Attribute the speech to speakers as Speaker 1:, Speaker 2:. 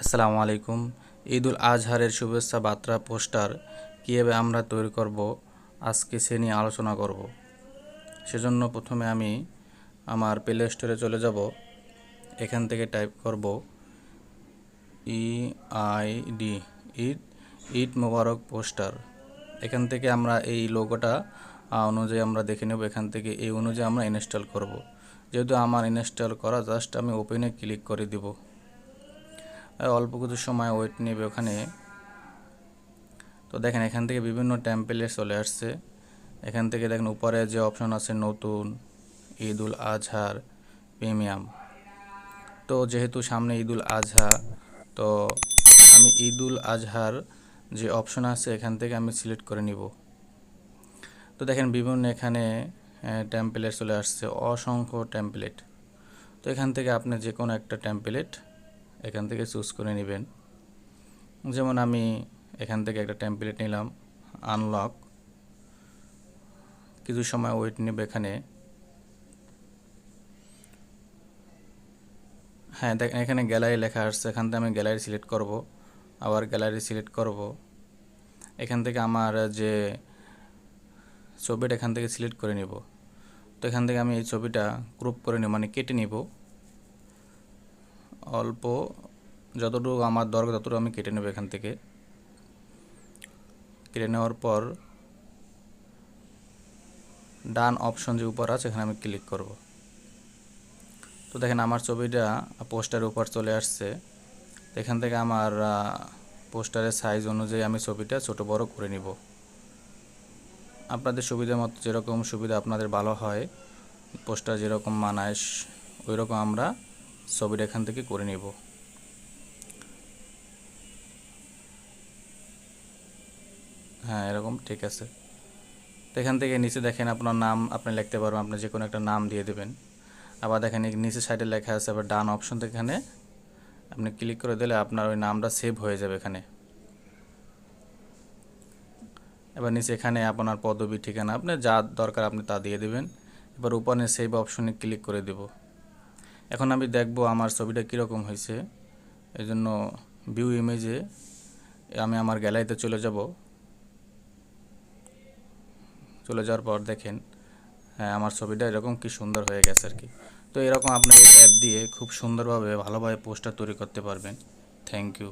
Speaker 1: আসসালামু আলাইকুম। ঈদুল আজহারের শুভেচ্ছা বার্তা পোস্টার কীভাবে আমরা তৈরি করব আজকে সে নিয়ে আলোচনা করব। সেজন্য প্রথমে আমি আমার প্লে স্টোরে চলে যাব। এখান থেকে টাইপ করব EID ঈদ ঈদ মোবারক পোস্টার। এখান থেকে আমরা এই লোগোটা অনুযায়ী আমরা দেখে নেব। এখান থেকে এই অনুযায়ী আমরা ইনস্টল করব। যেহেতু আমার ইনস্টল করা, জাস্ট আমি ওপেনে ক্লিক করে দিব। অল্প কিছু সময় ওয়েট নেবে ওখানে। তো দেখেন এখান থেকে বিভিন্ন টেমপ্লেট চলে আসছে। এখান থেকে দেখেন উপরে যে অপশন আছে নতুন, ঈদুল আজহার, প্রিমিয়াম। তো যেহেতু সামনে ঈদুল আজহা, তো আমি ঈদুল আজহার যে অপশন আছে এখান থেকে আমি সিলেক্ট করে নিব। তো দেখেন বিভিন্ন এখানে টেমপ্লেট চলে আসছে, অসংখ্য টেমপ্লেট। তো এখান থেকে আপনি যে কোনো একটা টেমপ্লেট এখান থেকে চুজ করে নেবেন। যেমন আমি এখান থেকে একটা টেমপ্লেট নিলাম, আনলক। কিছু সময় ওয়েট নেবে এখানে। হ্যাঁ দেখেন এখানে গ্যালারি লেখা আসছে, এখান থেকে আমি গ্যালারি সিলেক্ট করব। আবার গ্যালারি সিলেক্ট করব। এখান থেকে আমার যে ছবিটা এখান থেকে সিলেক্ট করে নিব। তো এখান থেকে আমি এই ছবিটা গ্রুপ করে নিব, মানে কেটে নিব। অল্প যতটুকু আমার দরকার ততটুকু আমি কেটে নেব। এখান থেকে কেটে নেওয়ার পর ডান অপশন যে উপর আছে এখানে আমি ক্লিক করব। তো দেখেন আমার ছবিটা পোস্টারের উপর চলে আসছে। এখান থেকে আমার পোস্টারের সাইজ অনুযায়ী আমি ছবিটা ছোট বড় করে নিব। আপনাদের সুবিধা মতো যেরকম সুবিধা আপনাদের ভালো হয়, পোস্টার যেরকম মানায় ওই রকম আমরা ছবিটা এখান থেকে করে নিব। হ্যাঁ এরকম ঠিক আছে। তো এখান থেকে নিচে দেখেন আপনার নাম আপনি লিখতে পারবেন, আপনি যে কোনো একটা নাম দিয়ে দেবেন। আবার দেখেন নিচে সাইডে লেখা আছে, আবার ডান অপশন থেকে এখানে আপনি ক্লিক করে দিলে আপনার ওই নামটা সেভ হয়ে যাবে এখানে। এবার নিচে এখানে আপনার পদবি, ঠিকানা, আপনার যা দরকার আপনি তা দিয়ে দেবেন। এবার উপরে সেভ অপশনে ক্লিক করে দেব। এখন আমি দেখব আমার ছবিটা কীরকম হয়েছে। এই জন্য ভিউ ইমেজে আমি আমার গ্যালারিতে চলে যাব। চলে যাওয়ার পর দেখেন হ্যাঁ আমার ছবিটা এরকম কি সুন্দর হয়ে গেছে আর কি। তো এরকম আপনি এই অ্যাপ দিয়ে খুব সুন্দরভাবে ভালোভাবে পোস্টার তৈরি করতে পারবেন। Thank you.